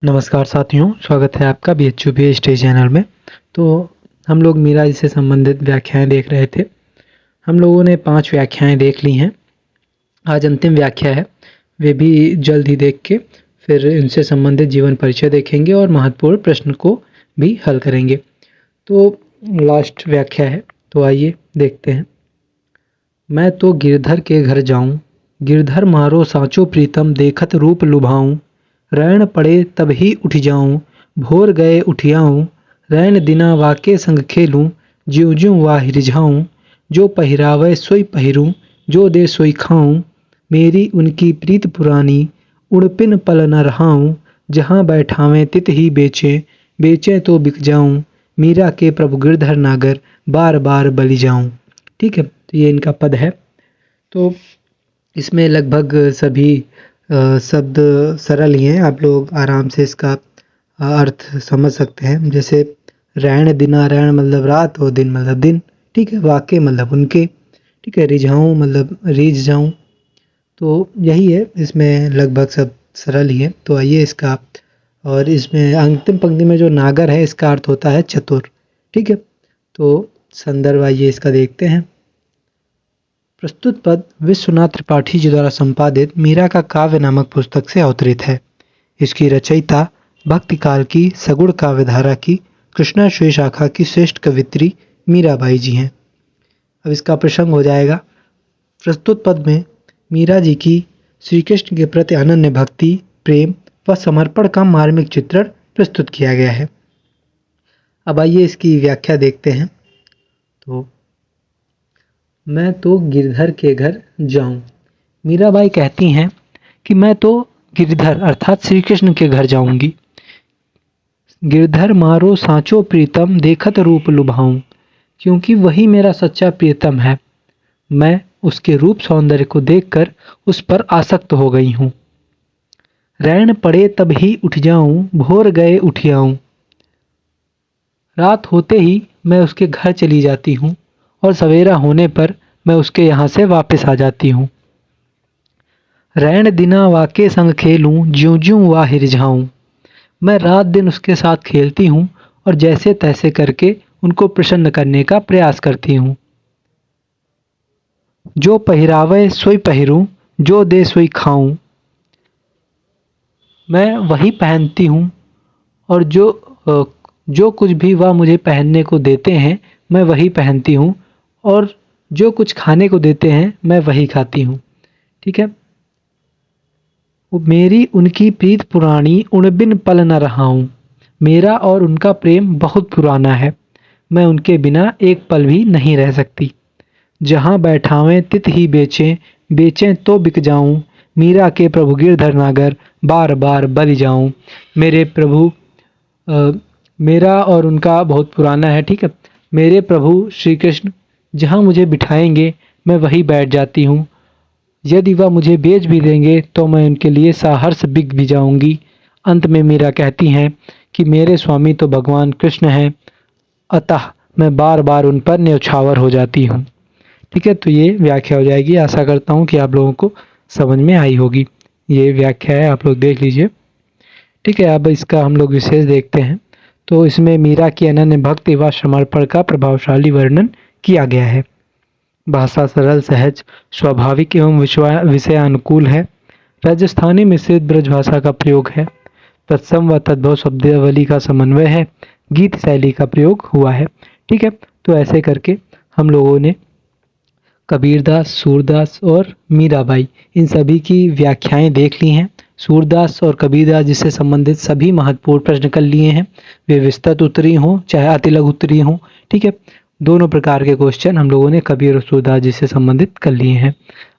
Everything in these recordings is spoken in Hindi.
नमस्कार साथियों, स्वागत है आपका BHUP स्टेज चैनल में। तो हम लोग मीरा जी से संबंधित व्याख्याएं देख रहे थे। हम लोगों ने 5 व्याख्याएं देख ली हैं। आज अंतिम व्याख्या है, वे भी जल्द ही देख के फिर इनसे संबंधित जीवन परिचय देखेंगे और महत्वपूर्ण प्रश्न को भी हल करेंगे। तो लास्ट व्याख्या है, तो आइए देखते हैं। मैं तो गिरधर के घर जाऊं, गिरधर मारो साँचो प्रीतम, देखत रूप लुभाऊं। रैन पड़े तब ही उठ जाऊं, भोर गए उठियाऊं। रैन दिना वाके संग खेलूं, ज्यों ज्यों वाहि रिझाऊं। जो पहिरावै सोई पहिरूं, जो दे सोई खाऊं। मेरी उनकी प्रीत पुरानी, उड़पिन पल न रहाऊं। जहाँ बैठावें तित ही बेचें, बेचें तो बिक जाऊं। मीरा के प्रभु गिरधर नागर, बार बार बलि जाऊं। ठीक है, तो ये इनका पद है। तो इसमें लगभग सभी शब्द सरल ही हैं, आप लोग आराम से इसका अर्थ समझ सकते हैं। जैसे रैन दिना, रैन मतलब रात और दिन मतलब दिन। ठीक है, वाके मतलब उनके। ठीक है, रिझाऊं मतलब रीझ जाऊं। तो यही है, इसमें लगभग सब सरल ही है। तो आइए इसका, और इसमें अंतिम पंक्ति में जो नागर है इसका अर्थ होता है चतुर। ठीक है, तो संदर्भ आइए इसका देखते हैं। प्रस्तुत पद विश्वनाथ त्रिपाठी जी द्वारा संपादित मीरा का काव्य नामक पुस्तक से अवतरित है। इसकी रचयिता भक्ति काल की सगुण काव्यधारा की कृष्णाश्वेय शाखा की श्रेष्ठ कवित्री मीराबाई जी हैं। अब इसका प्रसंग हो जाएगा। प्रस्तुत पद में मीरा जी की श्री कृष्ण के प्रति अनन्य भक्ति, प्रेम व समर्पण का मार्मिक चित्रण प्रस्तुत किया गया है। अब आइए इसकी व्याख्या देखते हैं। तो मैं तो गिरधर के घर जाऊं। मीराबाई कहती हैं कि मैं तो गिरधर अर्थात श्री कृष्ण के घर जाऊंगी। गिरधर मारो साँचो प्रीतम, देखत रूप लुभाऊं। क्योंकि वही मेरा सच्चा प्रियतम है। मैं उसके रूप सौंदर्य को देखकर उस पर आसक्त हो गई हूँ। रैन पड़े तब ही उठ जाऊं, भोर गए उठियाऊं। रात होते ही मैं उसके घर चली जाती हूँ और सवेरा होने पर मैं उसके यहाँ से वापस आ जाती हूँ। रैन दिना वाके संग खेलूं, ज्यों ज्यों वाहि रिझाऊं। मैं रात दिन उसके साथ खेलती हूँ और जैसे तैसे करके उनको प्रसन्न करने का प्रयास करती हूँ। जो पहिरावे सोई पहिरूं, जो दे सोई खाऊं। मैं वही पहनती हूँ और जो कुछ भी वह मुझे पहनने को देते हैं मैं वही पहनती हूँ, और जो कुछ खाने को देते हैं मैं वही खाती हूँ। ठीक है, मेरी उनकी प्रीत पुरानी, उणबिन पल न रहाऊं। मेरा और उनका प्रेम बहुत पुराना है, मैं उनके बिना एक पल भी नहीं रह सकती। जहाँ बैठावें तित ही बेचें, बेचें तो बिक जाऊं। मीरा के प्रभु गिरधर नागर, बार बार बलि जाऊं। मेरे प्रभु मेरा और उनका बहुत पुराना है। ठीक है, मेरे प्रभु श्री कृष्ण जहाँ मुझे बिठाएंगे मैं वहीं बैठ जाती हूँ। यदि वह मुझे बेच भी देंगे तो मैं उनके लिए सहर्ष बिक भी जाऊंगी। अंत में मीरा कहती हैं कि मेरे स्वामी तो भगवान कृष्ण हैं, अतः मैं बार बार उन पर न्यौछावर हो जाती हूँ। ठीक है, तो ये व्याख्या हो जाएगी। आशा करता हूँ कि आप लोगों को समझ में आई होगी। ये व्याख्या है, आप लोग देख लीजिए। ठीक है, अब इसका हम लोग विशेष देखते हैं। तो इसमें मीरा की अनन्य भक्ति व समर्पण का प्रभावशाली वर्णन किया गया है। भाषा सरल, सहज, स्वाभाविक एवं विषयानुकूल है। राजस्थानी मिश्रित ब्रज भाषा का प्रयोग है। तत्सम व तद्भव शब्दावली का समन्वय है। गीत शैली का प्रयोग हुआ है। ठीक है, तो ऐसे करके हम लोगों ने कबीरदास, सूरदास और मीराबाई इन सभी की व्याख्याएं देख ली हैं। सूरदास और कबीरदास जी से संबंधित सभी महत्वपूर्ण प्रश्न कर लिए हैं, वे विस्तृत उत्तरीय हों चाहे अतिलघु उत्तरीय हों। ठीक है, दोनों प्रकार के क्वेश्चन हम लोगों ने कबीर और सूरदास जी से संबंधित कर लिए हैं।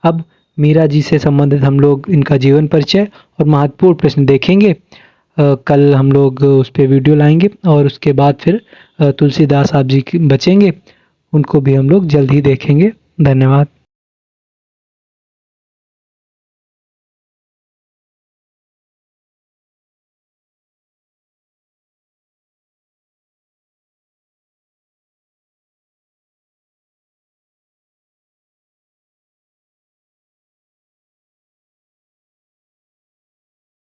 अब मीरा जी से संबंधित हम लोग इनका जीवन परिचय और महत्वपूर्ण प्रश्न देखेंगे। कल हम लोग उस पर वीडियो लाएंगे और उसके बाद फिर तुलसीदास आप जी बचेंगे, उनको भी हम लोग जल्द ही देखेंगे। धन्यवाद।